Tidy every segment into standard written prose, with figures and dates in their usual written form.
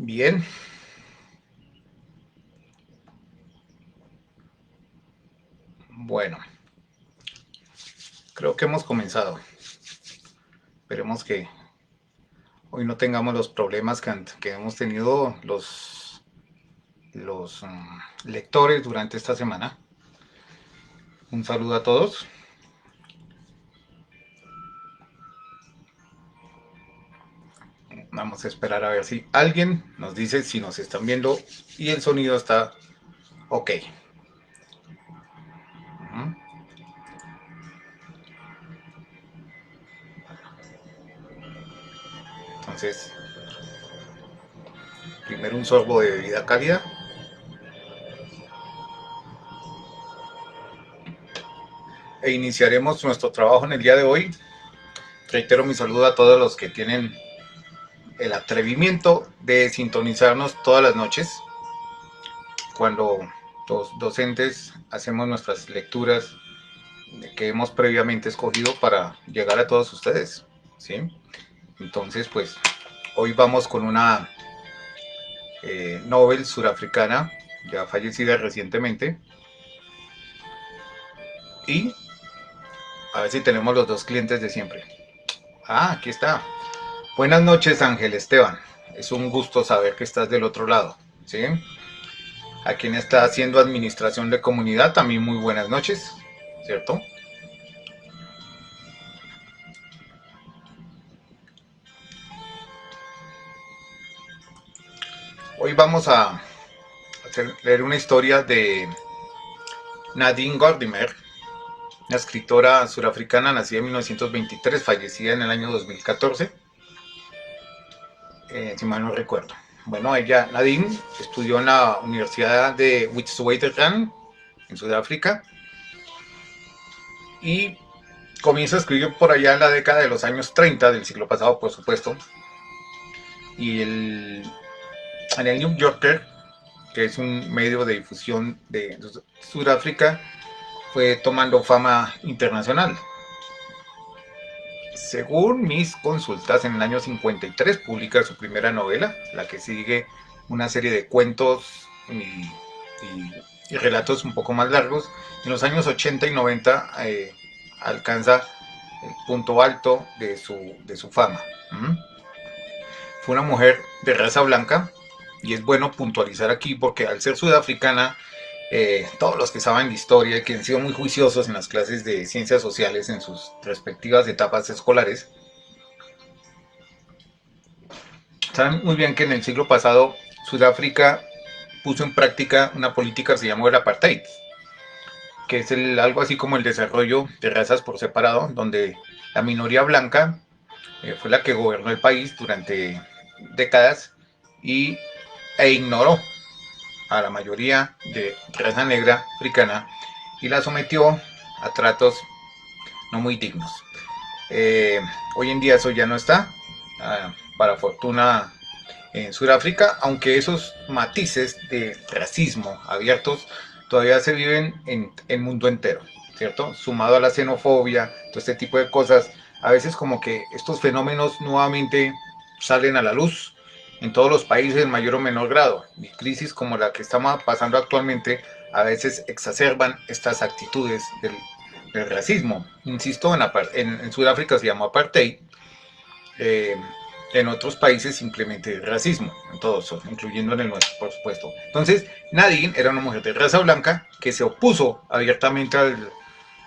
Bien, bueno, creo que hemos comenzado. Esperemos que hoy no tengamos los problemas que hemos tenido los lectores durante esta semana. Un saludo a todos. Vamos a esperar a ver si alguien nos dice si nos están viendo y el sonido está ok. Entonces, primero un sorbo de bebida cálida. E iniciaremos nuestro trabajo en el día de hoy. Reitero mi saludo a todos los que tienen el atrevimiento de sintonizarnos todas las noches cuando los docentes hacemos nuestras lecturas que hemos previamente escogido para llegar a todos ustedes, ¿sí? Entonces, pues, hoy vamos con una novel surafricana, ya fallecida recientemente, y a ver si tenemos los dos clientes de siempre. Ah, aquí está. Buenas noches, Ángel Esteban. Es un gusto saber que estás del otro lado, ¿sí? A quien está haciendo administración de comunidad, también muy buenas noches, ¿cierto? Hoy vamos a leer una historia de Nadine Gordimer, una escritora surafricana nacida en 1923, fallecida en el año 2014, si mal no recuerdo. Bueno, ella, Nadine, estudió en la Universidad de Witwatersrand, en Sudáfrica, y comienza a escribir por allá en la década de los años 30 del siglo pasado, por supuesto, y en el New Yorker, que es un medio de difusión de Sudáfrica, fue tomando fama internacional. Según mis consultas, en el año 53 publica su primera novela, la que sigue una serie de cuentos y relatos un poco más largos. En los años 80 y 90 alcanza el punto alto de su fama. Fue una mujer de raza blanca, y es bueno puntualizar aquí porque al ser sudafricana, todos los que saben de historia y que han sido muy juiciosos en las clases de ciencias sociales en sus respectivas etapas escolares, saben muy bien que en el siglo pasado Sudáfrica puso en práctica una política que se llamó el apartheid, que es algo así como el desarrollo de razas por separado, donde la minoría blanca fue la que gobernó el país durante décadas y, e ignoró a la mayoría de raza negra africana y la sometió a tratos no muy dignos. Hoy en día eso ya no está, para fortuna en Sudáfrica, aunque esos matices de racismo abiertos todavía se viven en el mundo entero, ¿cierto? Sumado a la xenofobia, todo este tipo de cosas, a veces como que estos fenómenos nuevamente salen a la luz en todos los países en mayor o menor grado. Y crisis como la que estamos pasando actualmente a veces exacerban estas actitudes del racismo. Insisto, en Sudáfrica se llama apartheid, eh, en otros países simplemente racismo, en todos, incluyendo en el nuestro, por supuesto. Entonces, Nadine era una mujer de raza blanca que se opuso abiertamente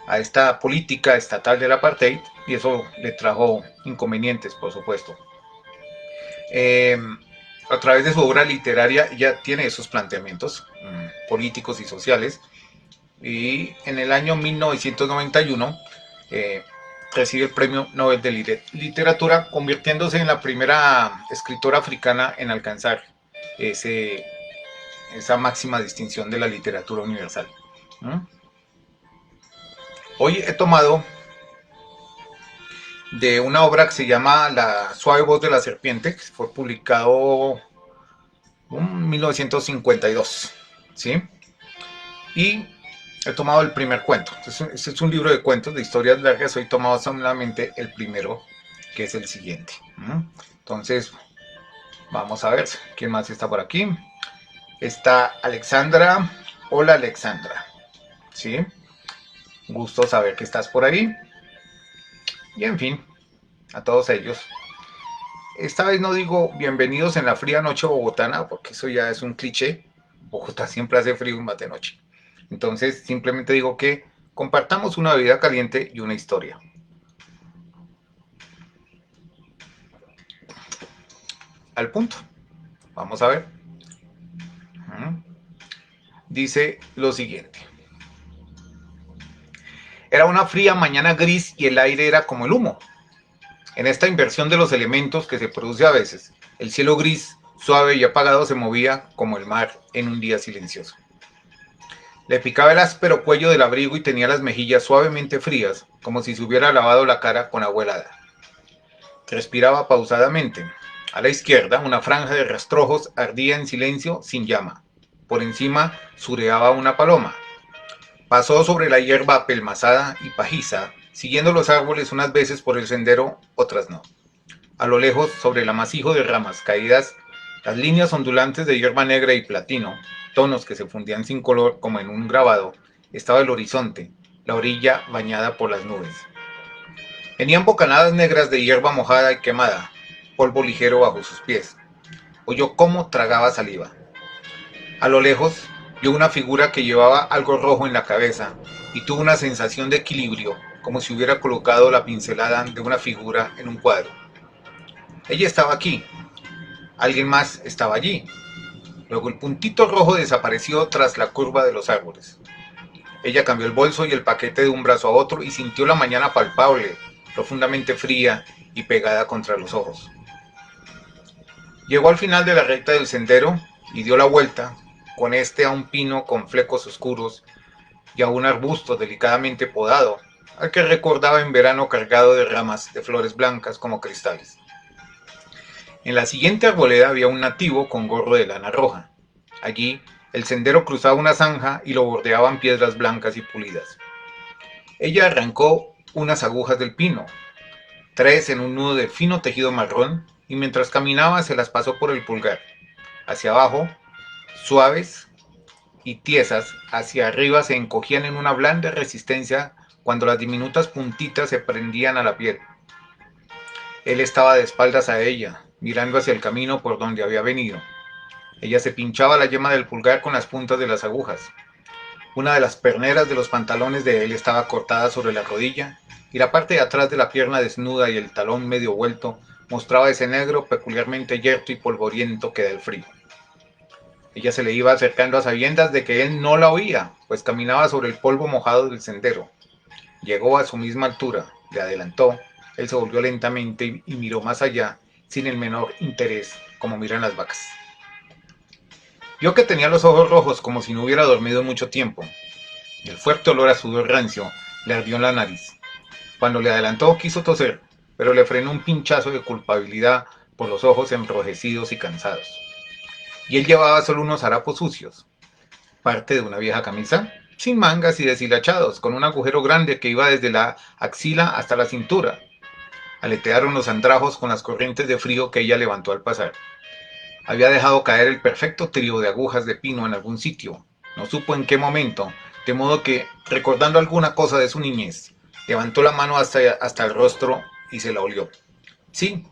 a esta política estatal del apartheid, y eso le trajo inconvenientes, por supuesto. Eh, a través de su obra literaria ya tiene esos planteamientos políticos y sociales, y en el año 1991 eh, recibe el Premio Nobel de Literatura, convirtiéndose en la primera escritora africana en alcanzar ese, esa máxima distinción de la literatura universal. Hoy he tomado de una obra que se llama La suave voz de la serpiente, que fue publicado en 1952, ¿sí? Y he tomado el primer cuento. Este es un libro de cuentos, de historias largas. Hoy he tomado solamente el primero, que es el siguiente. Entonces, Vamos a ver quién más está por aquí. Está Alexandra. Hola Alexandra. ¿Sí? Gusto saber que estás por ahí. Y en fin, a todos ellos. Esta vez no digo bienvenidos en la fría noche bogotana, porque eso ya es un cliché. Bogotá siempre hace frío más de noche. Entonces simplemente digo que compartamos una bebida caliente y una historia. Al punto. Vamos a ver. Dice lo siguiente. Era una fría mañana gris y el aire era como el humo. En esta inversión de los elementos que se produce a veces, el cielo gris, suave y apagado se movía como el mar en un día silencioso. Le picaba el áspero cuello del abrigo y tenía las mejillas suavemente frías, como si se hubiera lavado la cara con agua helada. Respiraba pausadamente. A la izquierda, una franja de rastrojos ardía en silencio sin llama. Por encima sureaba una paloma. Pasó sobre la hierba apelmazada y pajiza, siguiendo los árboles unas veces por el sendero, otras no. A lo lejos, sobre el amasijo de ramas caídas, las líneas ondulantes de hierba negra y platino, tonos que se fundían sin color como en un grabado, estaba el horizonte, la orilla bañada por las nubes. Venían bocanadas negras de hierba mojada y quemada, polvo ligero bajo sus pies. Oyó cómo tragaba saliva. A lo lejos, vio una figura que llevaba algo rojo en la cabeza y tuvo una sensación de equilibrio, como si hubiera colocado la pincelada de una figura en un cuadro. Ella estaba aquí, alguien más estaba allí. Luego el puntito rojo desapareció tras la curva de los árboles. Ella cambió el bolso y el paquete de un brazo a otro y sintió la mañana palpable, profundamente fría y pegada contra los ojos. Llegó al final de la recta del sendero y dio la vuelta, con este a un pino con flecos oscuros y a un arbusto delicadamente podado, al que recordaba en verano cargado de ramas de flores blancas como cristales. En la siguiente arboleda había un nativo con gorro de lana roja. Allí, el sendero cruzaba una zanja y lo bordeaban piedras blancas y pulidas. Ella arrancó unas agujas del pino, 3 en un nudo de fino tejido marrón, y mientras caminaba se las pasó por el pulgar. Hacia abajo, suaves y tiesas, hacia arriba se encogían en una blanda resistencia cuando las diminutas puntitas se prendían a la piel. Él estaba de espaldas a ella, mirando hacia el camino por donde había venido. Ella se pinchaba la yema del pulgar con las puntas de las agujas. Una de las perneras de los pantalones de él estaba cortada sobre la rodilla y la parte de atrás de la pierna desnuda y el talón medio vuelto mostraba ese negro peculiarmente yerto y polvoriento que da el frío. Ella se le iba acercando a sabiendas de que él no la oía, pues caminaba sobre el polvo mojado del sendero. Llegó a su misma altura, le adelantó, él se volvió lentamente y miró más allá, sin el menor interés, como miran las vacas. Vio que tenía los ojos rojos como si no hubiera dormido mucho tiempo. El fuerte olor a sudor rancio le ardió en la nariz. Cuando le adelantó quiso toser, pero le frenó un pinchazo de culpabilidad por los ojos enrojecidos y cansados. Y él llevaba solo unos harapos sucios, parte de una vieja camisa, sin mangas y deshilachados, con un agujero grande que iba desde la axila hasta la cintura. Aletearon los andrajos con las corrientes de frío que ella levantó al pasar. Había dejado caer el perfecto trío de agujas de pino en algún sitio, no supo en qué momento, de modo que, recordando alguna cosa de su niñez, levantó la mano hasta el rostro y se la olió. Sí,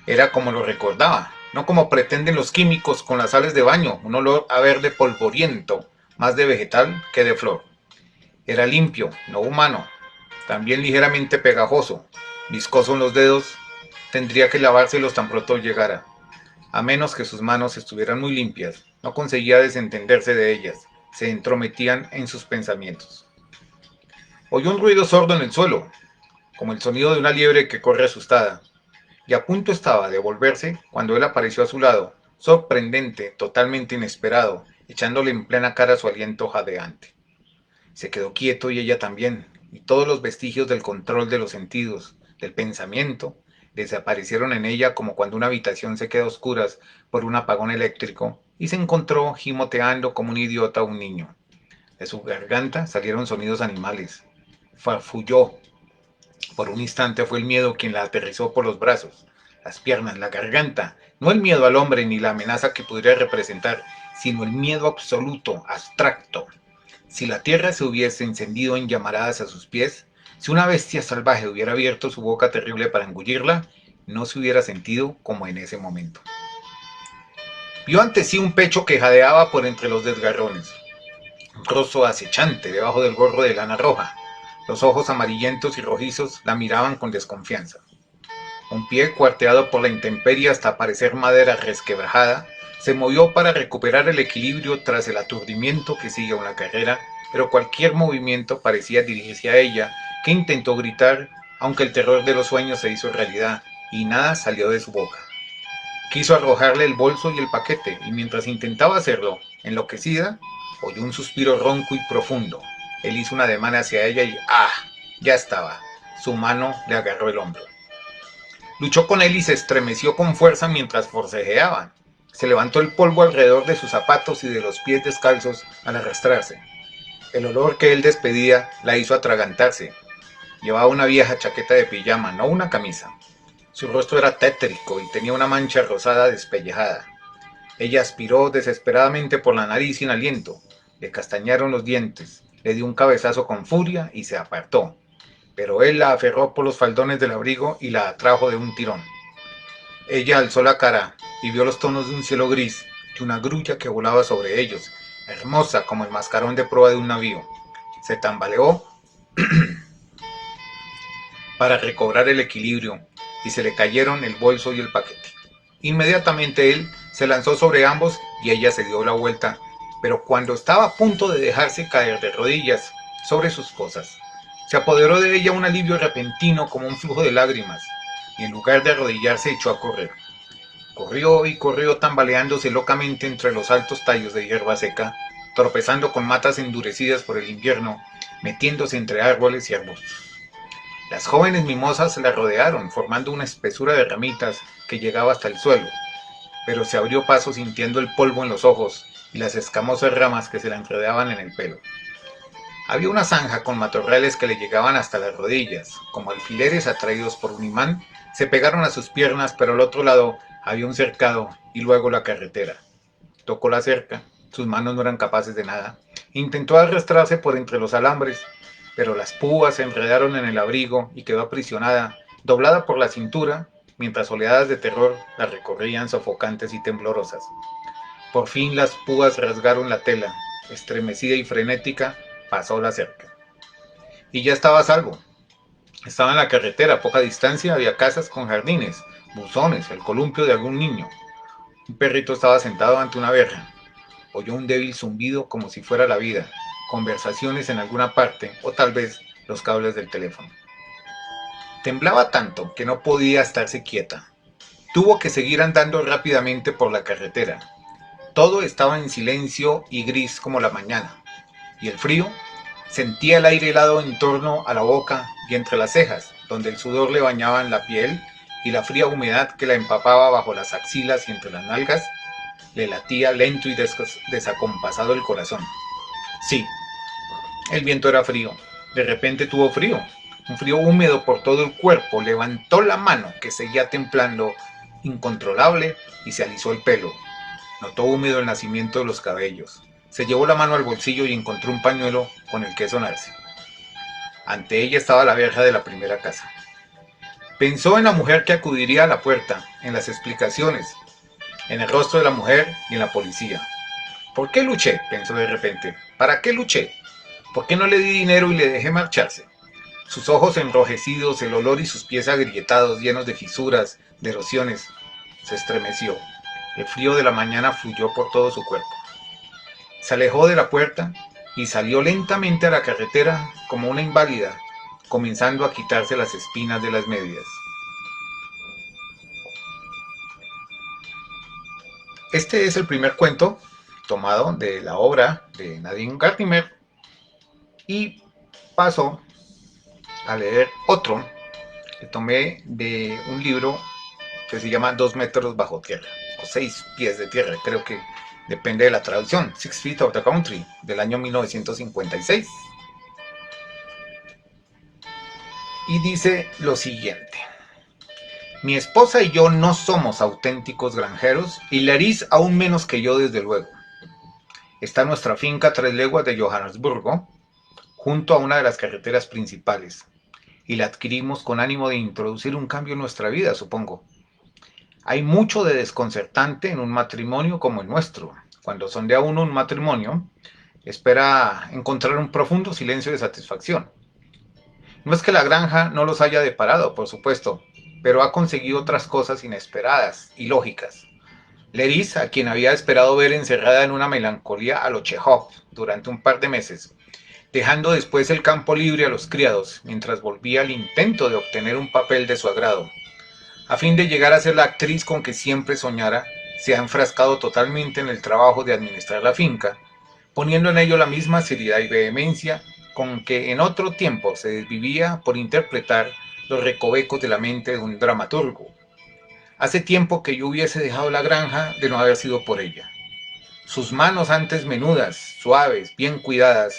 era como lo recordaba, no como pretenden los químicos con las sales de baño, un olor a verde polvoriento, más de vegetal que de flor. Era limpio, no humano, también ligeramente pegajoso, viscoso en los dedos, tendría que lavárselos tan pronto llegara. A menos que sus manos estuvieran muy limpias, no conseguía desentenderse de ellas, se entrometían en sus pensamientos. Oyó un ruido sordo en el suelo, como el sonido de una liebre que corre asustada, y a punto estaba de volverse cuando él apareció a su lado, sorprendente, totalmente inesperado, echándole en plena cara su aliento jadeante. Se quedó quieto y ella también, y todos los vestigios del control de los sentidos, del pensamiento, desaparecieron en ella como cuando una habitación se queda a oscuras por un apagón eléctrico y se encontró gimoteando como un idiota un niño. De su garganta salieron sonidos animales. Farfulló. Por un instante fue el miedo quien la aterrizó por los brazos, las piernas, la garganta, No el miedo al hombre ni la amenaza que pudiera representar, sino el miedo absoluto, abstracto. Si la tierra se hubiese encendido en llamaradas a sus pies, si una bestia salvaje hubiera abierto su boca terrible para engullirla, no se hubiera sentido como en ese momento. Vio ante sí un pecho que jadeaba por entre los desgarrones, un rostro acechante debajo del gorro de lana roja. Los ojos amarillentos y rojizos la miraban con desconfianza. Un pie, cuarteado por la intemperie hasta parecer madera resquebrajada, se movió para recuperar el equilibrio tras el aturdimiento que sigue a una carrera, pero cualquier movimiento parecía dirigirse a ella, que intentó gritar, aunque el terror de los sueños se hizo realidad, y nada salió de su boca. Quiso arrojarle el bolso y el paquete, y mientras intentaba hacerlo, enloquecida, oyó un suspiro ronco y profundo. Él hizo un ademán hacia ella y ¡ah! Ya estaba. Su mano le agarró el hombro. Luchó con él y se estremeció con fuerza mientras forcejeaban. Se levantó el polvo alrededor de sus zapatos y de los pies descalzos al arrastrarse. El olor que él despedía la hizo atragantarse. Llevaba una vieja chaqueta de pijama, no una camisa. Su rostro era tétrico y tenía una mancha rosada despellejada. Ella aspiró desesperadamente por la nariz sin aliento. Le castañaron los dientes. Le dio un cabezazo con furia y se apartó. Pero él la aferró por los faldones del abrigo y la atrajo de un tirón. Ella alzó la cara y vio los tonos de un cielo gris y una grulla que volaba sobre ellos, hermosa como el mascarón de proa de un navío. Se tambaleó para recobrar el equilibrio y se le cayeron el bolso y el paquete. Inmediatamente él se lanzó sobre ambos y ella se dio la vuelta, pero cuando estaba a punto de dejarse caer de rodillas sobre sus cosas, se apoderó de ella un alivio repentino como un flujo de lágrimas, y en lugar de arrodillarse echó a correr. Corrió y corrió tambaleándose locamente entre los altos tallos de hierba seca, tropezando con matas endurecidas por el invierno, metiéndose entre árboles y arbustos. Las jóvenes mimosas la rodearon, formando una espesura de ramitas que llegaba hasta el suelo, pero se abrió paso sintiendo el polvo en los ojos y las escamosas ramas que se la enredaban en el pelo. Había una zanja con matorrales que le llegaban hasta las rodillas, como alfileres atraídos por un imán, se pegaron a sus piernas, pero al otro lado había un cercado y luego la carretera. Tocó la cerca, sus manos no eran capaces de nada. Intentó arrastrarse por entre los alambres, pero las púas se enredaron en el abrigo y quedó aprisionada, doblada por la cintura, mientras oleadas de terror la recorrían sofocantes y temblorosas. Por fin las púas rasgaron la tela. Estremecida y frenética, pasó la cerca. Y ya estaba a salvo. Estaba en la carretera, a poca distancia había casas con jardines, buzones, el columpio de algún niño. Un perrito estaba sentado ante una verja. Oyó un débil zumbido como si fuera la vida, conversaciones en alguna parte o tal vez los cables del teléfono. Temblaba tanto que no podía estarse quieta. Tuvo que seguir andando rápidamente por la carretera. Todo estaba en silencio y gris como la mañana. Y el frío, sentía el aire helado en torno a la boca y entre las cejas, donde el sudor le bañaba en la piel y la fría humedad que la empapaba bajo las axilas y entre las nalgas, le latía lento y desacompasado el corazón. Sí, el viento era frío. De repente tuvo frío, un frío húmedo por todo el cuerpo. Levantó la mano, que seguía temblando incontrolable, y se alisó el pelo. Notó húmedo el nacimiento de los cabellos. Se llevó la mano al bolsillo y encontró un pañuelo con el que sonarse. Ante ella estaba la verja de la primera casa. Pensó en la mujer que acudiría a la puerta, en las explicaciones, en el rostro de la mujer y en la policía. ¿Por qué luché?, pensó de repente. ¿Para qué luché? ¿Por qué no le di dinero y le dejé marcharse? Sus ojos enrojecidos, el olor y sus pies agrietados, llenos de fisuras, de erosiones. Se estremeció. El frío de la mañana fluyó por todo su cuerpo. Se alejó de la puerta y salió lentamente a la carretera como una inválida, comenzando a quitarse las espinas de las medias. Este es el primer cuento tomado de la obra de Nadine Gordimer y paso a leer otro que tomé de un libro que se llama 2 metros bajo tierra o 6 pies de tierra, creo que depende de la traducción, 6 Feet of the Country, del año 1956. Y dice lo siguiente: Mi esposa y yo no somos auténticos granjeros y Leris aún menos que yo desde luego. Está nuestra finca a 3 leguas de Johannesburgo, junto a una de las carreteras principales, y la adquirimos con ánimo de introducir un cambio en nuestra vida, supongo. Hay mucho de desconcertante en un matrimonio como el nuestro. Cuando sondea uno un matrimonio, espera encontrar un profundo silencio de satisfacción. No es que la granja no los haya deparado, por supuesto, pero ha conseguido otras cosas inesperadas y lógicas. Leris, a quien había esperado ver encerrada en una melancolía a lo Chekhov durante un par de meses, dejando después el campo libre a los criados, mientras volvía al intento de obtener un papel de su agrado. A fin de llegar a ser la actriz con que siempre soñara, se ha enfrascado totalmente en el trabajo de administrar la finca, poniendo en ello la misma seriedad y vehemencia con que en otro tiempo se desvivía por interpretar los recovecos de la mente de un dramaturgo. Hace tiempo que yo hubiese dejado la granja de no haber sido por ella. Sus manos antes menudas, suaves, bien cuidadas,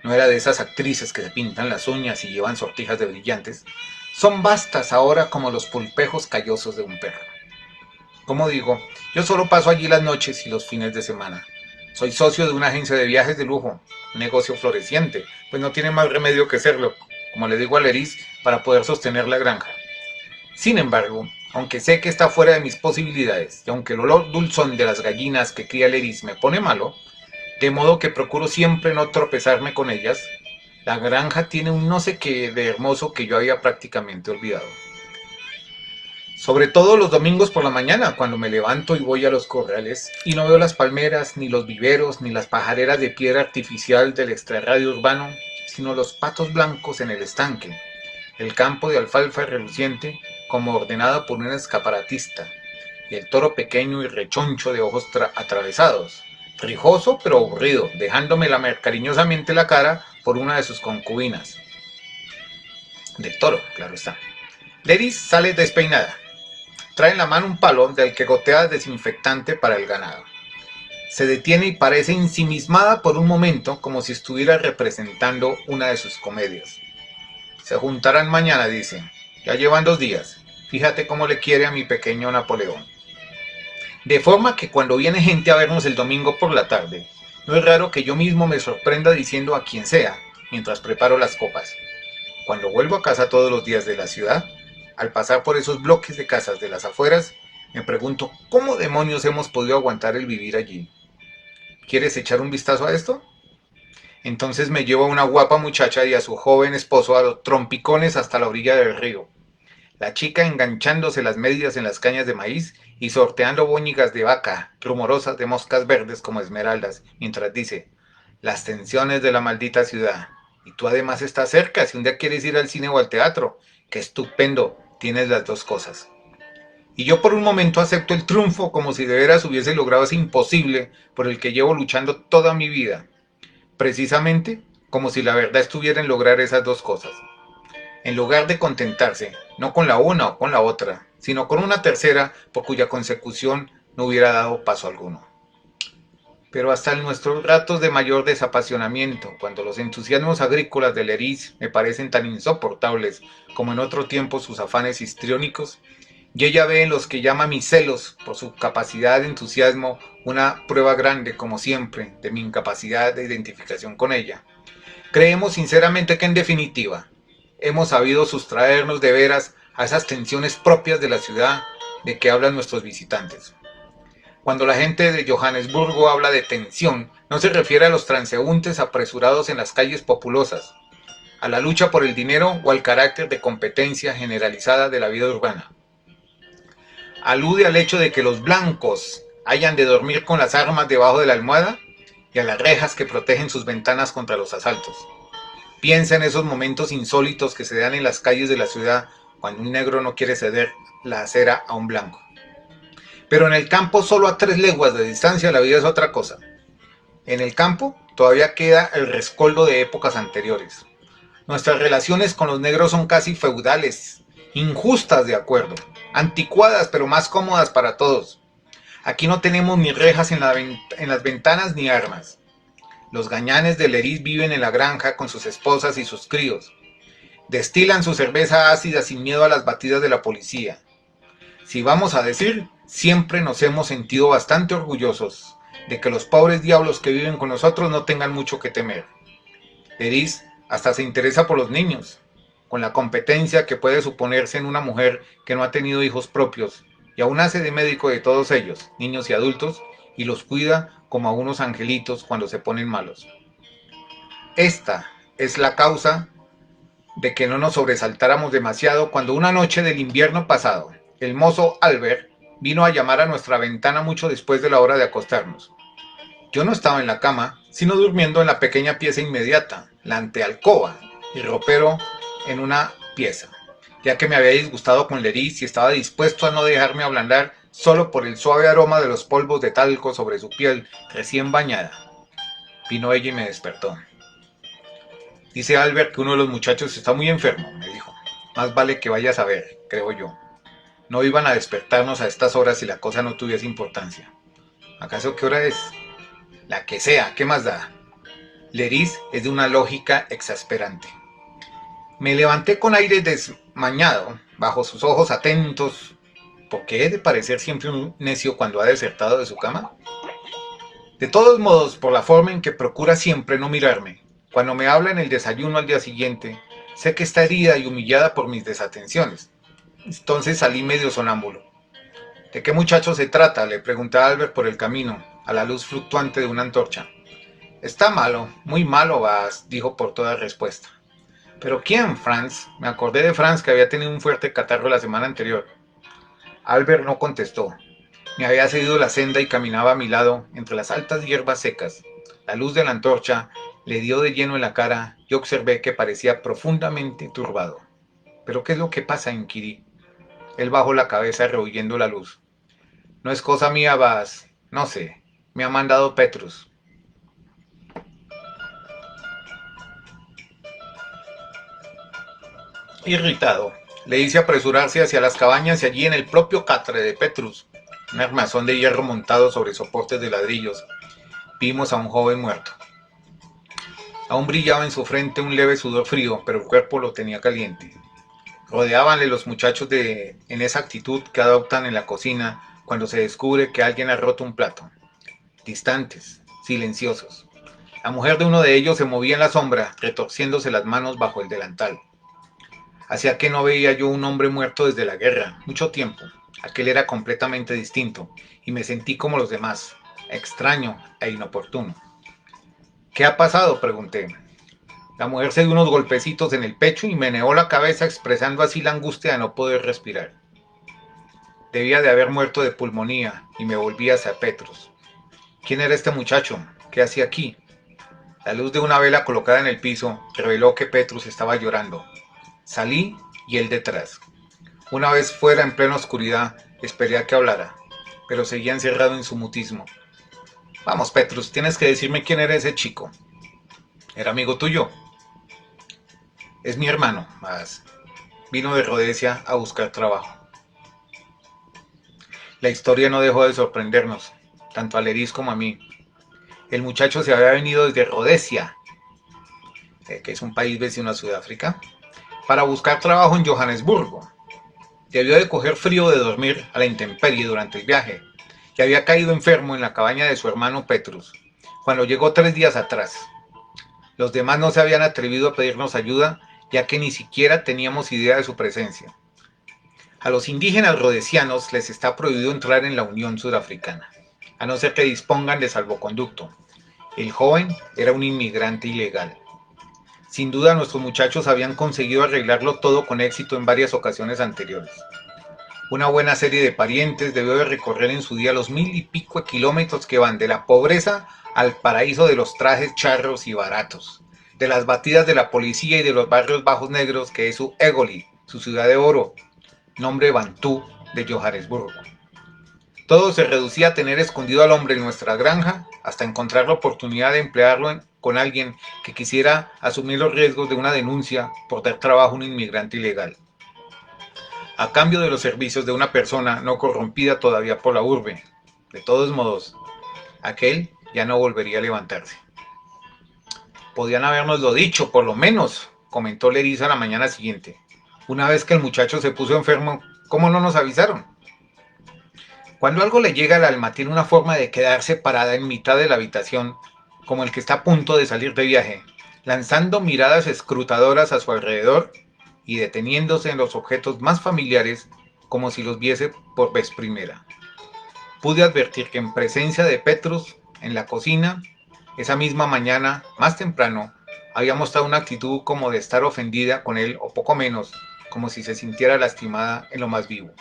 no era de esas actrices que se pintan las uñas y llevan sortijas de brillantes, son vastas ahora como los pulpejos callosos de un perro. Como digo, yo solo paso allí las noches y los fines de semana. Soy socio de una agencia de viajes de lujo, un negocio floreciente, pues no tiene más remedio que serlo, como le digo a Leris, para poder sostener la granja. Sin embargo, aunque sé que está fuera de mis posibilidades, y aunque el olor dulzón de las gallinas que cría Leris me pone malo, de modo que procuro siempre no tropezarme con ellas, la granja tiene un no sé qué de hermoso que yo había prácticamente olvidado. Sobre todo los domingos por la mañana, cuando me levanto y voy a los corrales y no veo las palmeras, ni los viveros, ni las pajareras de piedra artificial del extrarradio urbano, sino los patos blancos en el estanque, el campo de alfalfa reluciente como ordenado por un escaparatista, y el toro pequeño y rechoncho de ojos atravesados, rijoso pero aburrido, dejándome lamer cariñosamente la cara por una de sus concubinas. Del toro, claro está. Leris sale despeinada. Trae en la mano un palo del que gotea desinfectante para el ganado. Se detiene y parece ensimismada por un momento como si estuviera representando una de sus comedias. Se juntarán mañana, dice. Ya llevan 2 días. Fíjate cómo le quiere a mi pequeño Napoleón. De forma que cuando viene gente a vernos el domingo por la tarde, no es raro que yo mismo me sorprenda diciendo a quien sea, mientras preparo las copas. Cuando vuelvo a casa todos los días de la ciudad, al pasar por esos bloques de casas de las afueras, me pregunto cómo demonios hemos podido aguantar el vivir allí. ¿Quieres echar un vistazo a esto? Entonces me llevo a una guapa muchacha y a su joven esposo a los trompicones hasta la orilla del río. La chica enganchándose las medias en las cañas de maíz y sorteando boñigas de vaca, rumorosas de moscas verdes como esmeraldas, mientras dice, las tensiones de la maldita ciudad. Y tú además estás cerca, si un día quieres ir al cine o al teatro. ¡Qué estupendo! Tienes las dos cosas. Y yo por un momento acepto el triunfo como si de veras hubiese logrado ese imposible por el que llevo luchando toda mi vida. Precisamente como si la verdad estuviera en lograr esas dos cosas. En lugar de contentarse, no con la una o con la otra, sino con una tercera por cuya consecución no hubiera dado paso alguno. Pero hasta en nuestros ratos de mayor desapasionamiento, cuando los entusiasmos agrícolas de Leris me parecen tan insoportables como en otro tiempo sus afanes histriónicos, y ella ve en los que llama mis celos por su capacidad de entusiasmo una prueba grande, como siempre, de mi incapacidad de identificación con ella. Creemos sinceramente que en definitiva hemos sabido sustraernos de veras a esas tensiones propias de la ciudad de que hablan nuestros visitantes. Cuando la gente de Johannesburgo habla de tensión, no se refiere a los transeúntes apresurados en las calles populosas, a la lucha por el dinero o al carácter de competencia generalizada de la vida urbana. Alude al hecho de que los blancos hayan de dormir con las armas debajo de la almohada y a las rejas que protegen sus ventanas contra los asaltos. Piensa en esos momentos insólitos que se dan en las calles de la ciudad cuando un negro no quiere ceder la acera a un blanco. Pero en el campo, solo a 3 leguas de distancia, la vida es otra cosa. En el campo todavía queda el rescoldo de épocas anteriores. Nuestras relaciones con los negros son casi feudales, injustas de acuerdo, anticuadas pero más cómodas para todos. Aquí no tenemos ni rejas en las ventanas ni armas. Los gañanes de Leris viven en la granja con sus esposas y sus críos. Destilan su cerveza ácida sin miedo a las batidas de la policía. Si vamos a decir, siempre nos hemos sentido bastante orgullosos de que los pobres diablos que viven con nosotros no tengan mucho que temer. Eris hasta se interesa por los niños, con la competencia que puede suponerse en una mujer que no ha tenido hijos propios, y aún hace de médico de todos ellos, niños y adultos, y los cuida como a unos angelitos cuando se ponen malos. Esta es la causa de que no nos sobresaltáramos demasiado cuando una noche del invierno pasado, el mozo Albert vino a llamar a nuestra ventana mucho después de la hora de acostarnos. Yo no estaba en la cama, sino durmiendo en la pequeña pieza inmediata, la antealcoba, y ropero en una pieza, ya que me había disgustado con Leris y estaba dispuesto a no dejarme ablandar solo por el suave aroma de los polvos de talco sobre su piel recién bañada. Vino ella y me despertó. Dice Albert que uno de los muchachos está muy enfermo, me dijo. Más vale que vayas a ver, creo yo. No iban a despertarnos a estas horas si la cosa no tuviese importancia. ¿Acaso qué hora es? La que sea, ¿qué más da? Leris es de una lógica exasperante. Me levanté con aire desmañado, bajo sus ojos atentos. ¿Por qué he de parecer siempre un necio cuando ha desertado de su cama? De todos modos, por la forma en que procura siempre no mirarme, cuando me habla en el desayuno al día siguiente, sé que está herida y humillada por mis desatenciones. Entonces salí medio sonámbulo. ¿De qué muchacho se trata?, le pregunté a Albert por el camino, a la luz fluctuante de una antorcha. Está malo, muy malo, Vas, dijo por toda respuesta. ¿Pero quién, Franz? Me acordé de Franz, que había tenido un fuerte catarro la semana anterior. Albert no contestó. Me había seguido la senda y caminaba a mi lado entre las altas hierbas secas. La luz de la antorcha le dio de lleno en la cara y observé que parecía profundamente turbado. ¿Pero qué es lo que pasa?, inquirí. Él bajó la cabeza rehuyendo la luz. No es cosa mía, Vas. No sé. Me ha mandado Petrus. Irritado, le hice apresurarse hacia las cabañas y allí en el propio catre de Petrus, un armazón de hierro montado sobre soportes de ladrillos, vimos a un joven muerto. Aún brillaba en su frente un leve sudor frío, pero el cuerpo lo tenía caliente. Rodeábanle los muchachos en esa actitud que adoptan en la cocina cuando se descubre que alguien ha roto un plato. Distantes, silenciosos. La mujer de uno de ellos se movía en la sombra, retorciéndose las manos bajo el delantal. Hacía que no veía yo un hombre muerto desde la guerra, mucho tiempo. Aquel era completamente distinto, y me sentí como los demás, extraño e inoportuno. ¿Qué ha pasado?, pregunté. La mujer se dio unos golpecitos en el pecho y meneó la cabeza, expresando así la angustia de no poder respirar. Debía de haber muerto de pulmonía, y me volví hacia Petrus. ¿Quién era este muchacho? ¿Qué hacía aquí? La luz de una vela colocada en el piso reveló que Petrus estaba llorando. Salí y él detrás. Una vez fuera en plena oscuridad, esperé a que hablara, pero seguía encerrado en su mutismo. Vamos, Petrus, tienes que decirme quién era ese chico. ¿Era amigo tuyo? Es mi hermano, mas vino de Rodesia a buscar trabajo. La historia no dejó de sorprendernos, tanto a Leris como a mí. El muchacho se había venido desde Rodesia, que es un país vecino a Sudáfrica, para buscar trabajo en Johannesburgo. Debió de coger frío de dormir a la intemperie durante el viaje y había caído enfermo en la cabaña de su hermano Petrus, cuando llegó 3 días atrás. Los demás no se habían atrevido a pedirnos ayuda, ya que ni siquiera teníamos idea de su presencia. A los indígenas rodesianos les está prohibido entrar en la Unión Sudafricana, a no ser que dispongan de salvoconducto. El joven era un inmigrante ilegal. Sin duda nuestros muchachos habían conseguido arreglarlo todo con éxito en varias ocasiones anteriores. Una buena serie de parientes debió de recorrer en su día los 1000 y pico de kilómetros que van de la pobreza al paraíso de los trajes charros y baratos, de las batidas de la policía y de los barrios bajos negros que es su Egoli, su ciudad de oro, nombre bantú de Johannesburgo. Todo se reducía a tener escondido al hombre en nuestra granja hasta encontrar la oportunidad de emplearlo con alguien que quisiera asumir los riesgos de una denuncia por dar trabajo a un inmigrante ilegal, a cambio de los servicios de una persona no corrompida todavía por la urbe. De todos modos, aquel ya no volvería a levantarse. Podían habernoslo dicho, por lo menos, comentó Leris a la mañana siguiente. Una vez que el muchacho se puso enfermo, ¿cómo no nos avisaron? Cuando algo le llega al alma, tiene una forma de quedarse parada en mitad de la habitación, como el que está a punto de salir de viaje, lanzando miradas escrutadoras a su alrededor y deteniéndose en los objetos más familiares como si los viese por vez primera. Pude advertir que en presencia de Petrus, en la cocina, esa misma mañana, más temprano, había mostrado una actitud como de estar ofendida con él o poco menos, como si se sintiera lastimada en lo más vivo.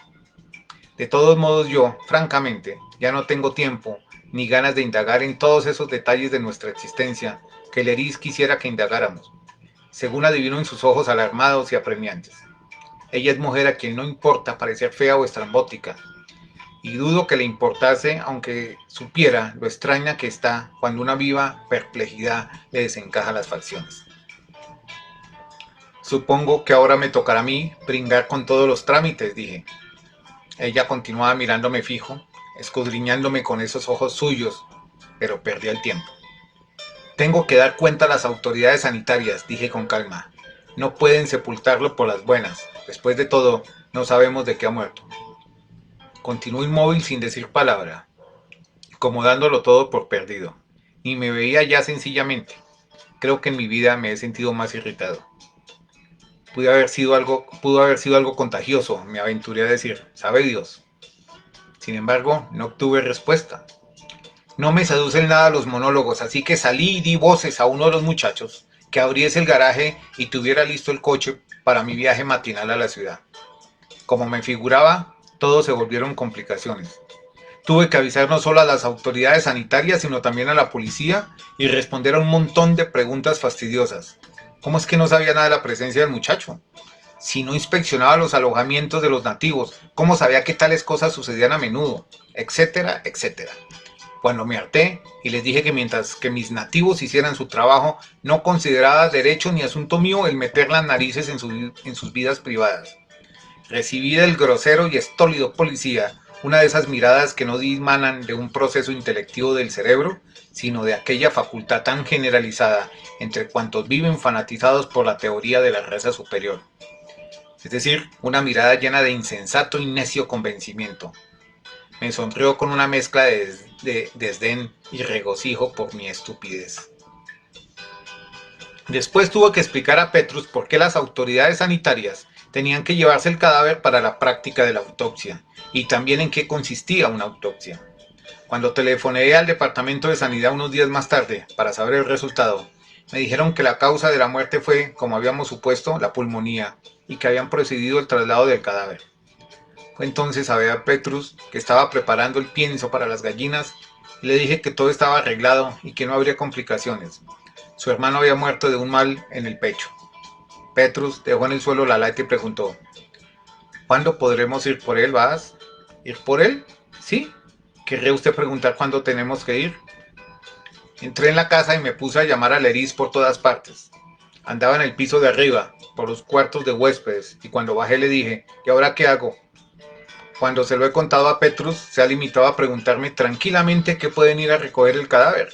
De todos modos yo, francamente, ya no tengo tiempo ni ganas de indagar en todos esos detalles de nuestra existencia que Leris quisiera que indagáramos, según adivino en sus ojos alarmados y apremiantes. Ella es mujer a quien no importa parecer fea o estrambótica, y dudo que le importase, aunque supiera lo extraña que está cuando una viva perplejidad le desencaja las facciones. Supongo que ahora me tocará a mí pringar con todos los trámites, dije. Ella continuaba mirándome fijo, escudriñándome con esos ojos suyos, pero perdí el tiempo. Tengo que dar cuenta a las autoridades sanitarias, dije con calma. No pueden sepultarlo por las buenas. Después de todo, no sabemos de qué ha muerto. Continuó inmóvil sin decir palabra, como dándolo todo por perdido. Y me veía ya sencillamente. Creo que en mi vida me he sentido más irritado. Pudo haber sido algo contagioso, me aventuré a decir, sabe Dios. Sin embargo, no obtuve respuesta. No me seducen nada los monólogos, así que salí y di voces a uno de los muchachos que abriese el garaje y tuviera listo el coche para mi viaje matinal a la ciudad. Como me figuraba, todo se volvieron complicaciones. Tuve que avisar no solo a las autoridades sanitarias, sino también a la policía y responder a un montón de preguntas fastidiosas. ¿Cómo es que no sabía nada de la presencia del muchacho? Si no inspeccionaba los alojamientos de los nativos, ¿cómo sabía que tales cosas sucedían a menudo? Etcétera, etcétera. Cuando me harté y les dije que mientras que mis nativos hicieran su trabajo, no consideraba derecho ni asunto mío el meter las narices en sus vidas privadas. Recibí del grosero y estólido policía una de esas miradas que no dimanan de un proceso intelectivo del cerebro, sino de aquella facultad tan generalizada entre cuantos viven fanatizados por la teoría de la raza superior. Es decir, una mirada llena de insensato y necio convencimiento. Me sonrió con una mezcla de desdén y regocijo por mi estupidez. Después tuvo que explicar a Petrus por qué las autoridades sanitarias tenían que llevarse el cadáver para la práctica de la autopsia, y también en qué consistía una autopsia. Cuando telefoneé al departamento de sanidad unos días más tarde para saber el resultado, me dijeron que la causa de la muerte fue, como habíamos supuesto, la pulmonía, y que habían procedido el traslado del cadáver. Fue entonces a ver a Petrus, que estaba preparando el pienso para las gallinas, y le dije que todo estaba arreglado y que no habría complicaciones. Su hermano había muerto de un mal en el pecho. Petrus dejó en el suelo la lata y preguntó, ¿cuándo podremos ir por él, Vas? ¿Ir por él? ¿Sí? ¿Querría usted preguntar cuándo tenemos que ir? Entré en la casa y me puse a llamar a Leris por todas partes. Andaba en el piso de arriba, por los cuartos de huéspedes, y cuando bajé le dije, ¿y ahora qué hago? Cuando se lo he contado a Petrus, se ha limitado a preguntarme tranquilamente que pueden ir a recoger el cadáver,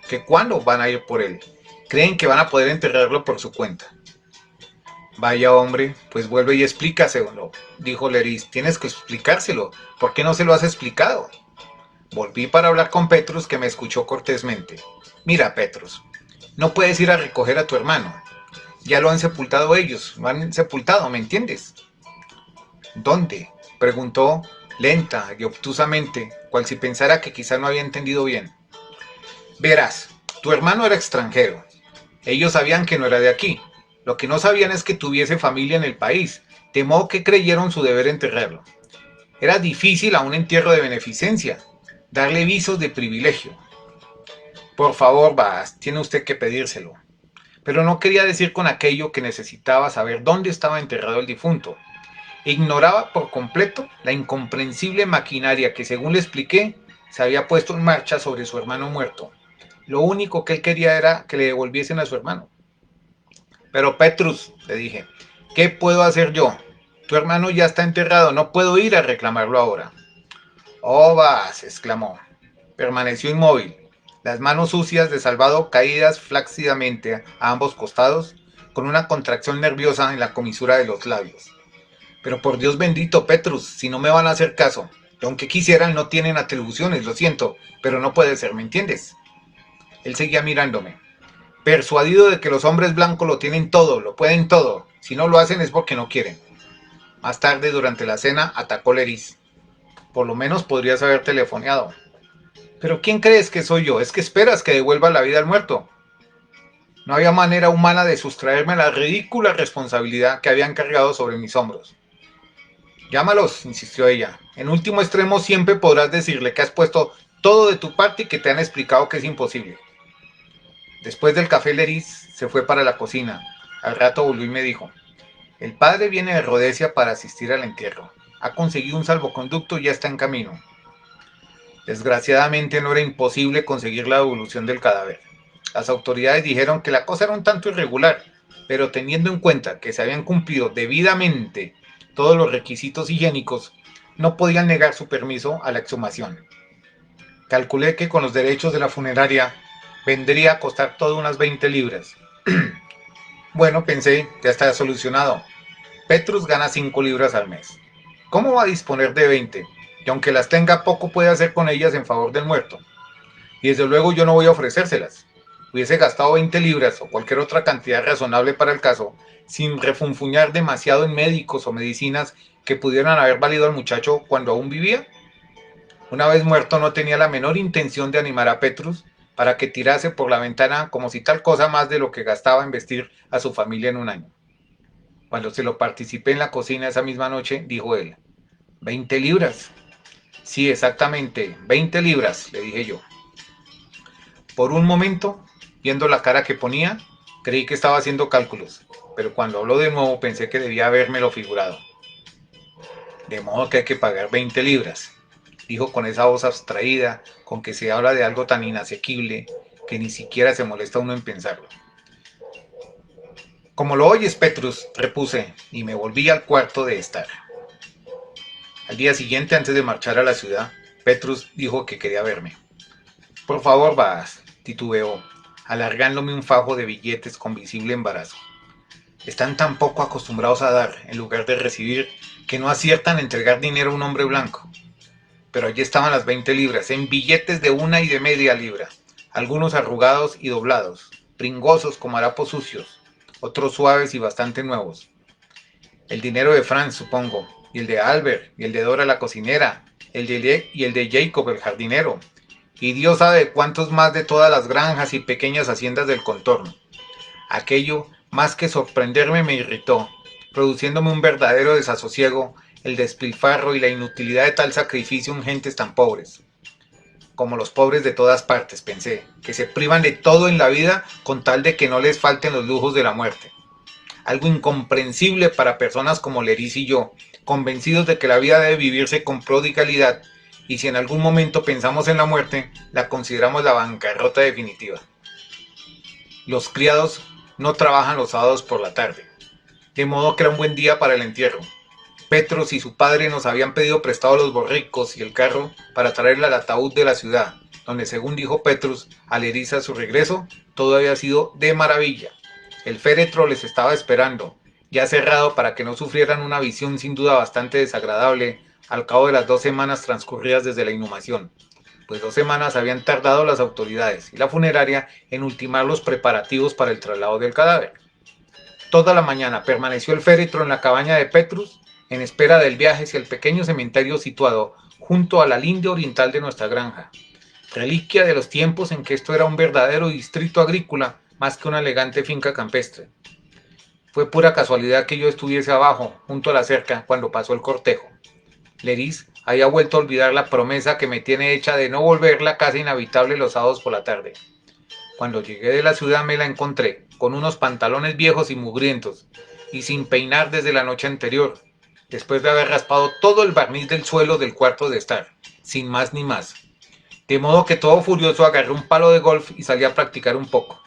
que cuándo van a ir por él. Creen que van a poder enterrarlo por su cuenta. Vaya hombre, pues vuelve y explícaselo, dijo Leris. Tienes que explicárselo. ¿Por qué no se lo has explicado? Volví para hablar con Petrus, que me escuchó cortésmente. Mira, Petrus, no puedes ir a recoger a tu hermano. Ya lo han sepultado ellos, lo han sepultado, ¿me entiendes? ¿Dónde? Preguntó lenta y obtusamente, cual si pensara que quizá no había entendido bien. Verás, tu hermano era extranjero. Ellos sabían que no era de aquí. Lo que no sabían es que tuviese familia en el país, de modo que creyeron su deber enterrarlo. Era difícil a un entierro de beneficencia, darle visos de privilegio. Por favor, Vas, tiene usted que pedírselo. Pero no quería decir con aquello que necesitaba saber dónde estaba enterrado el difunto. Ignoraba por completo la incomprensible maquinaria que, según le expliqué, se había puesto en marcha sobre su hermano muerto. Lo único que él quería era que le devolviesen a su hermano. Pero Petrus, le dije, ¿qué puedo hacer yo? Tu hermano ya está enterrado, no puedo ir a reclamarlo ahora. Oh, Vas, exclamó. Permaneció inmóvil, las manos sucias de Salvado caídas flácidamente a ambos costados, con una contracción nerviosa en la comisura de los labios. Pero por Dios bendito, Petrus, si no me van a hacer caso, Y aunque quisieran, no tienen atribuciones, lo siento, pero no puede ser, ¿me entiendes? Él seguía mirándome, persuadido de que los hombres blancos lo tienen todo, lo pueden todo. Si no lo hacen es porque no quieren. Más tarde, durante la cena, atacó Leris. Por lo menos podrías haber telefoneado. ¿Pero quién crees que soy yo? ¿Es que esperas que devuelva la vida al muerto? No había manera humana de sustraerme a la ridícula responsabilidad que habían cargado sobre mis hombros. Llámalos, insistió ella. En último extremo siempre podrás decirle que has puesto todo de tu parte y que te han explicado que es imposible. Después del café, Leris se fue para la cocina. Al rato volvió y me dijo: el padre viene de Rhodesia para asistir al entierro. Ha conseguido un salvoconducto y ya está en camino. Desgraciadamente no era imposible conseguir la devolución del cadáver. Las autoridades dijeron que la cosa era un tanto irregular, pero teniendo en cuenta que se habían cumplido debidamente todos los requisitos higiénicos, no podían negar su permiso a la exhumación. Calculé que con los derechos de la funeraria vendría a costar todo unas 20 libras. Bueno, pensé, ya está solucionado. Petrus gana 5 libras al mes. ¿Cómo va a disponer de 20? Y aunque las tenga, poco puede hacer con ellas en favor del muerto. Y desde luego yo no voy a ofrecérselas. Hubiese gastado 20 libras o cualquier otra cantidad razonable para el caso, sin refunfuñar demasiado en médicos o medicinas que pudieran haber valido al muchacho cuando aún vivía. Una vez muerto, no tenía la menor intención de animar a Petrus para que tirase por la ventana como si tal cosa más de lo que gastaba en vestir a su familia en un año. Cuando se lo participé en la cocina esa misma noche, dijo él: 20 libras. Sí, exactamente, 20 libras, le dije yo. Por un momento, viendo la cara que ponía, creí que estaba haciendo cálculos, pero cuando habló de nuevo pensé que debía habérmelo figurado. De modo que hay que pagar 20 libras, dijo con esa voz abstraída con que se habla de algo tan inasequible que ni siquiera se molesta uno en pensarlo. Como lo oyes, Petrus, repuse, y me volví al cuarto de estar. Al día siguiente, antes de marchar a la ciudad, Petrus dijo que quería verme. Por favor, vas, titubeó, alargándome un fajo de billetes con visible embarazo. Están tan poco acostumbrados a dar, en lugar de recibir, que no aciertan a entregar dinero a un hombre blanco. Pero allí estaban las 20 libras, en billetes de 1 y de media libra, algunos arrugados y doblados, pringosos como harapos sucios, otros suaves y bastante nuevos. El dinero de Franz, supongo, y el de Albert, y el de Dora la cocinera, y el de Jacob el jardinero, y Dios sabe de cuántos más de todas las granjas y pequeñas haciendas del contorno. Aquello, más que sorprenderme, me irritó, produciéndome un verdadero desasosiego el despilfarro y la inutilidad de tal sacrificio en gentes tan pobres. Como los pobres de todas partes, pensé, que se privan de todo en la vida con tal de que no les falten los lujos de la muerte. Algo incomprensible para personas como Leris y yo, convencidos de que la vida debe vivirse con prodigalidad, y si en algún momento pensamos en la muerte, la consideramos la bancarrota definitiva. Los criados no trabajan los sábados por la tarde, de modo que era un buen día para el entierro. Petrus y su padre nos habían pedido prestado los borricos y el carro para traerle al ataúd de la ciudad, donde, según dijo Petrus al Leris a su regreso, todo había sido de maravilla. El féretro les estaba esperando, ya cerrado, para que no sufrieran una visión sin duda bastante desagradable al cabo de las 2 semanas transcurridas desde la inhumación, pues 2 semanas habían tardado las autoridades y la funeraria en ultimar los preparativos para el traslado del cadáver. Toda la mañana permaneció el féretro en la cabaña de Petrus, en espera del viaje hacia el pequeño cementerio situado junto a la linde oriental de nuestra granja, reliquia de los tiempos en que esto era un verdadero distrito agrícola más que una elegante finca campestre. Fue pura casualidad que yo estuviese abajo, junto a la cerca, cuando pasó el cortejo. Leris había vuelto a olvidar la promesa que me tiene hecha de no volver la casa inhabitable los sábados por la tarde. Cuando llegué de la ciudad me la encontré, con unos pantalones viejos y mugrientos, y sin peinar desde la noche anterior, después de haber raspado todo el barniz del suelo del cuarto de estar, sin más ni más. De modo que todo furioso agarré un palo de golf y salí a practicar un poco.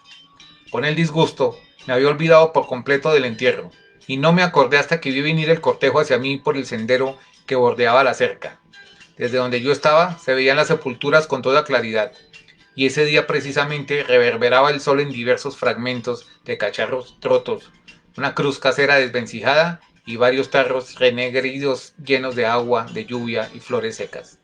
Con el disgusto, me había olvidado por completo del entierro, y no me acordé hasta que vi venir el cortejo hacia mí por el sendero que bordeaba la cerca. Desde donde yo estaba se veían las sepulturas con toda claridad, y ese día precisamente reverberaba el sol en diversos fragmentos de cacharros rotos, una cruz casera desvencijada y varios tarros renegridos llenos de agua, de lluvia y flores secas.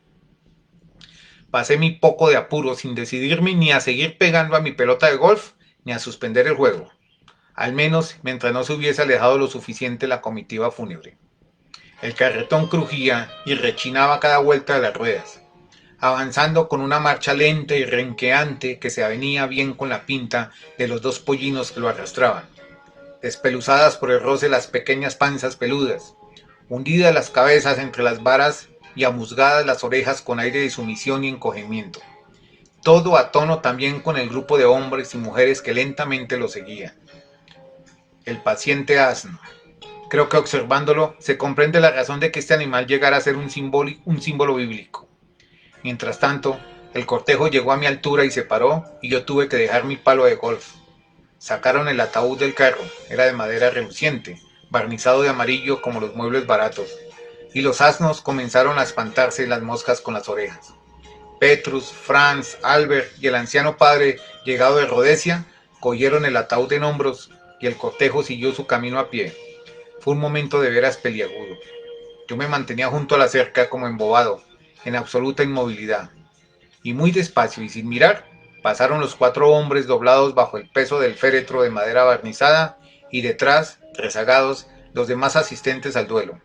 Pasé mi poco de apuro sin decidirme ni a seguir pegando a mi pelota de golf ni a suspender el juego, al menos mientras no se hubiese alejado lo suficiente la comitiva fúnebre. El carretón crujía y rechinaba cada vuelta de las ruedas, avanzando con una marcha lenta y renqueante que se avenía bien con la pinta de los dos pollinos que lo arrastraban, despeluzadas por el roce las pequeñas panzas peludas, hundidas las cabezas entre las varas y amusgadas las orejas con aire de sumisión y encogimiento. Todo a tono también con el grupo de hombres y mujeres que lentamente lo seguían. El paciente asno. Creo que observándolo se comprende la razón de que este animal llegara a ser un símbolo bíblico. Mientras tanto, el cortejo llegó a mi altura y se paró, y yo tuve que dejar mi palo de golf. Sacaron el ataúd del carro, era de madera reluciente, barnizado de amarillo como los muebles baratos, y los asnos comenzaron a espantarse las moscas con las orejas. Petrus, Franz, Albert y el anciano padre, llegado de Rhodesia, cogieron el ataúd en hombros, y el cortejo siguió su camino a pie. Fue un momento de veras peliagudo. Yo me mantenía junto a la cerca como embobado, en absoluta inmovilidad. Y muy despacio y sin mirar, pasaron los 4 hombres doblados bajo el peso del féretro de madera barnizada y detrás, rezagados, los demás asistentes al duelo.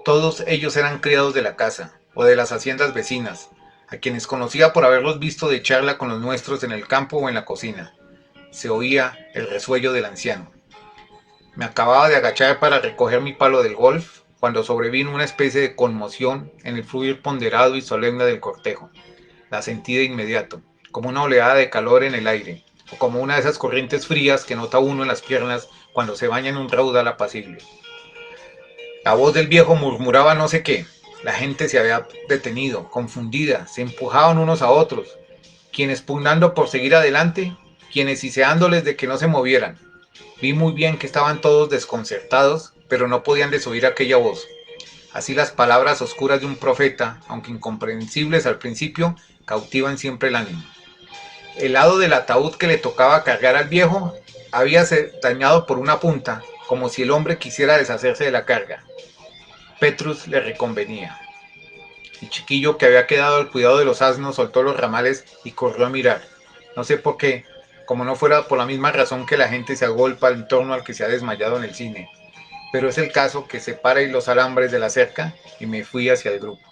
Todos ellos eran criados de la casa, o de las haciendas vecinas, a quienes conocía por haberlos visto de charla con los nuestros en el campo o en la cocina. Se oía el resuello del anciano. Me acababa de agachar para recoger mi palo del golf cuando sobrevino una especie de conmoción en el fluir ponderado y solemne del cortejo. La sentí de inmediato, como una oleada de calor en el aire, o como una de esas corrientes frías que nota uno en las piernas cuando se baña en un raudal apacible. La voz del viejo murmuraba no sé qué. La gente se había detenido, confundida, se empujaban unos a otros, quienes pugnando por seguir adelante, quienes iseándoles de que no se movieran. Vi muy bien que estaban todos desconcertados, pero no podían desoír aquella voz. Así las palabras oscuras de un profeta, aunque incomprensibles al principio, cautivan siempre el ánimo. El lado del ataúd que le tocaba cargar al viejo habíase dañado por una punta, como si el hombre quisiera deshacerse de la carga. Petrus le reconvenía. El chiquillo que había quedado al cuidado de los asnos soltó los ramales y corrió a mirar. No sé por qué, como no fuera por la misma razón que la gente se agolpa en torno al que se ha desmayado en el cine. Pero es el caso que separa los alambres de la cerca y me fui hacia el grupo.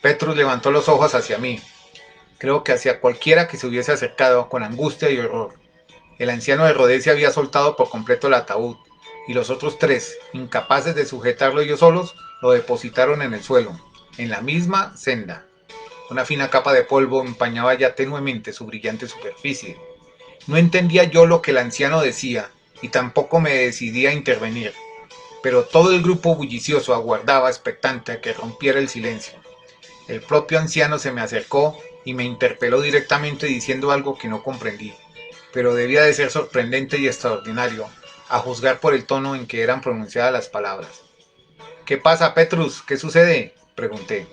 Petrus levantó los ojos hacia mí, creo que hacia cualquiera que se hubiese acercado, con angustia y horror. El anciano de Rhodesia había soltado por completo el ataúd, y los otros 3, incapaces de sujetarlo ellos solos, lo depositaron en el suelo, en la misma senda. Una fina capa de polvo empañaba ya tenuemente su brillante superficie. No entendía yo lo que el anciano decía, y tampoco me decidí a intervenir, pero todo el grupo bullicioso aguardaba expectante a que rompiera el silencio. El propio anciano se me acercó y me interpeló directamente diciendo algo que no comprendí, pero debía de ser sorprendente y extraordinario, a juzgar por el tono en que eran pronunciadas las palabras. ¿Qué pasa, Petrus? ¿Qué sucede?, pregunté.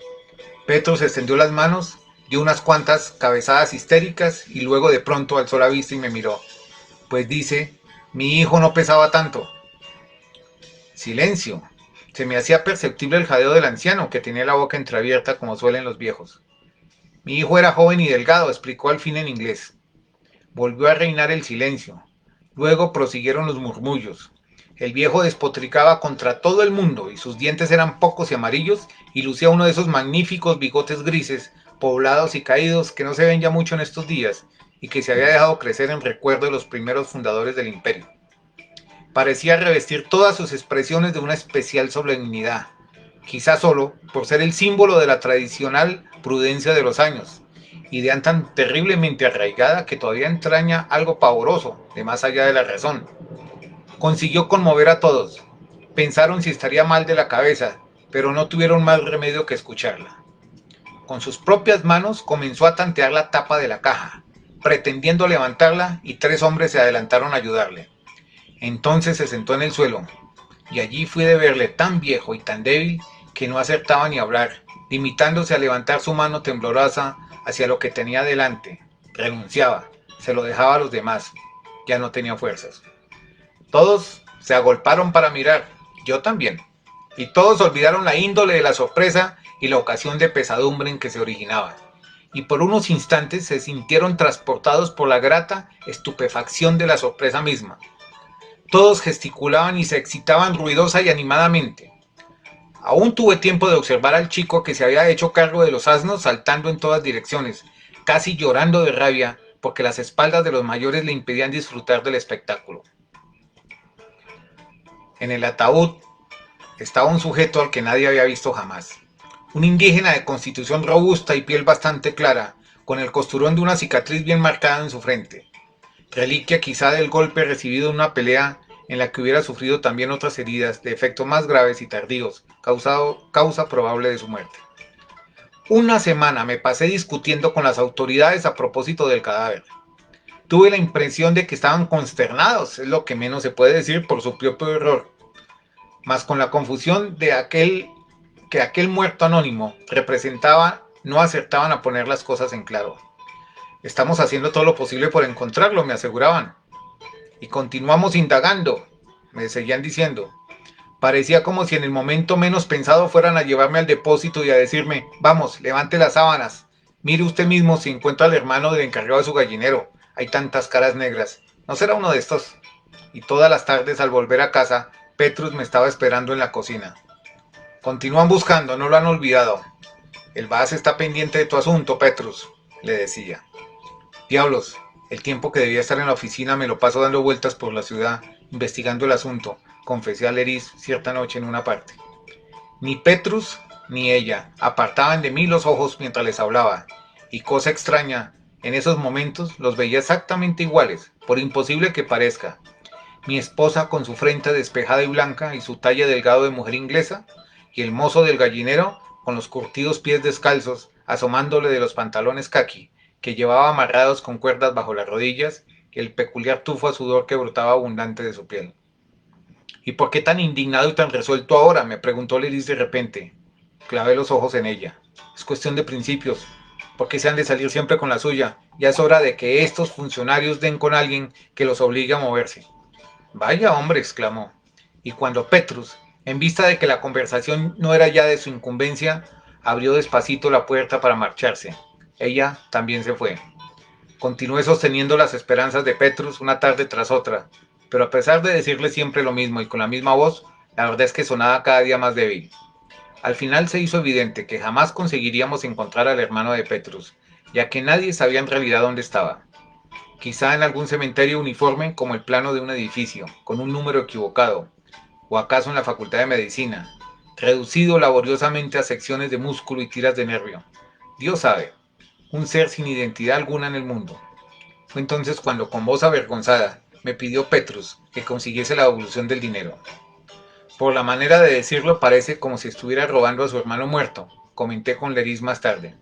Petrus extendió las manos, dio unas cuantas cabezadas histéricas y luego de pronto alzó la vista y me miró. Pues dice, mi hijo no pesaba tanto. Silencio. Se me hacía perceptible el jadeo del anciano, que tenía la boca entreabierta como suelen los viejos. Mi hijo era joven y delgado, explicó al fin en inglés. Volvió a reinar el silencio. Luego prosiguieron los murmullos. El viejo despotricaba contra todo el mundo y sus dientes eran pocos y amarillos y lucía uno de esos magníficos bigotes grises, poblados y caídos que no se ven ya mucho en estos días y que se había dejado crecer en recuerdo de los primeros fundadores del imperio. Parecía revestir todas sus expresiones de una especial solemnidad, quizá solo por ser el símbolo de la tradicional prudencia de los años, idea tan terriblemente arraigada que todavía entraña algo pavoroso de más allá de la razón. Consiguió conmover a todos. Pensaron si estaría mal de la cabeza, pero no tuvieron más remedio que escucharla. Con sus propias manos comenzó a tantear la tapa de la caja, pretendiendo levantarla, y 3 hombres se adelantaron a ayudarle. Entonces se sentó en el suelo, y allí fui de verle tan viejo y tan débil que no acertaba ni hablar, limitándose a levantar su mano temblorosa hacia lo que tenía delante. Renunciaba, se lo dejaba a los demás, ya no tenía fuerzas. Todos se agolparon para mirar. Yo también. Y todos olvidaron la índole de la sorpresa y la ocasión de pesadumbre en que se originaba. Y por unos instantes se sintieron transportados por la grata estupefacción de la sorpresa misma. Todos gesticulaban y se excitaban ruidosa y animadamente. Aún tuve tiempo de observar al chico que se había hecho cargo de los asnos saltando en todas direcciones, casi llorando de rabia porque las espaldas de los mayores le impedían disfrutar del espectáculo. En el ataúd estaba un sujeto al que nadie había visto jamás. Un indígena de constitución robusta y piel bastante clara, con el costurón de una cicatriz bien marcada en su frente. Reliquia quizá del golpe recibido en una pelea en la que hubiera sufrido también otras heridas de efectos más graves y tardíos, causa probable de su muerte. Una semana me pasé discutiendo con las autoridades a propósito del cadáver. Tuve la impresión de que estaban consternados, es lo que menos se puede decir por su propio error, mas con la confusión de que aquel muerto anónimo representaba, no acertaban a poner las cosas en claro. Estamos haciendo todo lo posible por encontrarlo, me aseguraban. Y continuamos indagando, me seguían diciendo. Parecía como si en el momento menos pensado fueran a llevarme al depósito y a decirme, vamos, levante las sábanas, mire usted mismo si encuentra al hermano del encargado de su gallinero, hay tantas caras negras, ¿no será uno de estos? Y todas las tardes al volver a casa, Petrus me estaba esperando en la cocina. Continúan buscando, no lo han olvidado. El Vaz está pendiente de tu asunto, Petrus, le decía. Diablos, el tiempo que debía estar en la oficina me lo paso dando vueltas por la ciudad, investigando el asunto, confesé a Leris cierta noche en una parte. Ni Petrus ni ella apartaban de mí los ojos mientras les hablaba, y cosa extraña, en esos momentos los veía exactamente iguales, por imposible que parezca. Mi esposa con su frente despejada y blanca y su talle delgado de mujer inglesa, y el mozo del gallinero con los curtidos pies descalzos asomándole de los pantalones caqui, que llevaba amarrados con cuerdas bajo las rodillas, y el peculiar tufo a sudor que brotaba abundante de su piel. ¿Y por qué tan indignado y tan resuelto ahora?, me preguntó Leris de repente. Clavé los ojos en ella. Es cuestión de principios. ¿Por qué se han de salir siempre con la suya? Ya es hora de que estos funcionarios den con alguien que los obligue a moverse. Vaya hombre, exclamó. Y cuando Petrus, en vista de que la conversación no era ya de su incumbencia, abrió despacito la puerta para marcharse. Ella también se fue. Continué sosteniendo las esperanzas de Petrus una tarde tras otra, pero a pesar de decirle siempre lo mismo y con la misma voz, la verdad es que sonaba cada día más débil. Al final se hizo evidente que jamás conseguiríamos encontrar al hermano de Petrus, ya que nadie sabía en realidad dónde estaba. Quizá en algún cementerio uniforme como el plano de un edificio, con un número equivocado, o acaso en la Facultad de Medicina, reducido laboriosamente a secciones de músculo y tiras de nervio. Dios sabe, un ser sin identidad alguna en el mundo. Fue entonces cuando con voz avergonzada me pidió Petrus que consiguiese la devolución del dinero. Por la manera de decirlo parece como si estuviera robando a su hermano muerto, comenté con Leris más tarde.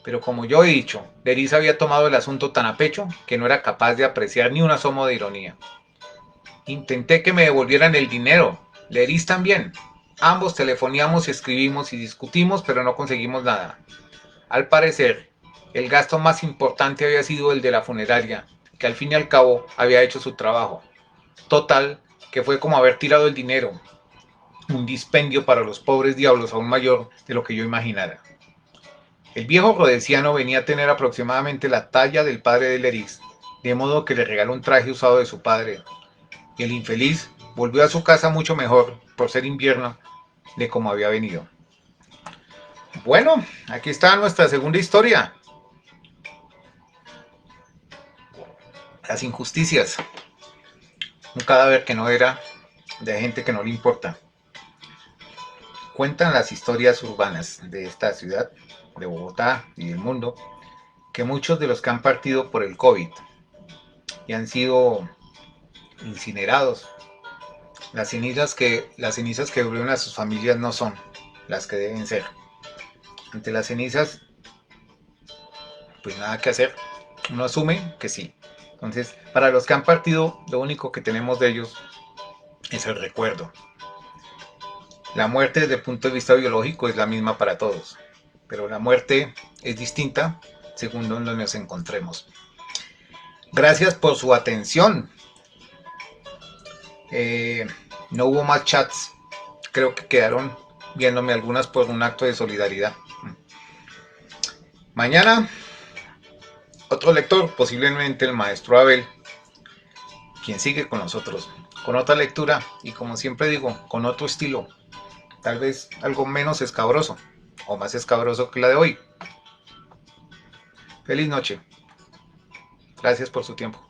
Pero como yo he dicho, Leris había tomado el asunto tan a pecho que no era capaz de apreciar ni un asomo de ironía. Intenté que me devolvieran el dinero, Leris también. Ambos telefoneamos y escribimos y discutimos, pero no conseguimos nada. Al parecer, el gasto más importante había sido el de la funeraria, que al fin y al cabo había hecho su trabajo. Total, que fue como haber tirado el dinero, un dispendio para los pobres diablos aún mayor de lo que yo imaginara. El viejo rodesiano venía a tener aproximadamente la talla del padre de Leris, de modo que le regaló un traje usado de su padre, y el infeliz volvió a su casa mucho mejor, por ser invierno, de como había venido. Bueno, aquí está nuestra segunda historia. Las injusticias. Un cadáver que no era, de gente que no le importa. Cuentan las historias urbanas de esta ciudad, de Bogotá y del mundo, que muchos de los que han partido por el COVID y han sido incinerados, las cenizas que devuelven a sus familias no son las que deben ser. Ante las cenizas, pues nada que hacer. Uno asume que sí. Entonces, para los que han partido, lo único que tenemos de ellos es el recuerdo. La muerte desde el punto de vista biológico es la misma para todos, pero la muerte es distinta según donde nos encontremos. Gracias por su atención. No hubo más chats creo que quedaron viéndome algunas por un acto de solidaridad. Mañana, otro lector, posiblemente el maestro Abel, quien sigue con nosotros, con otra lectura y, como siempre digo, con otro estilo, tal vez algo menos escabroso o más escabroso que la de hoy. Feliz noche. Gracias por su tiempo.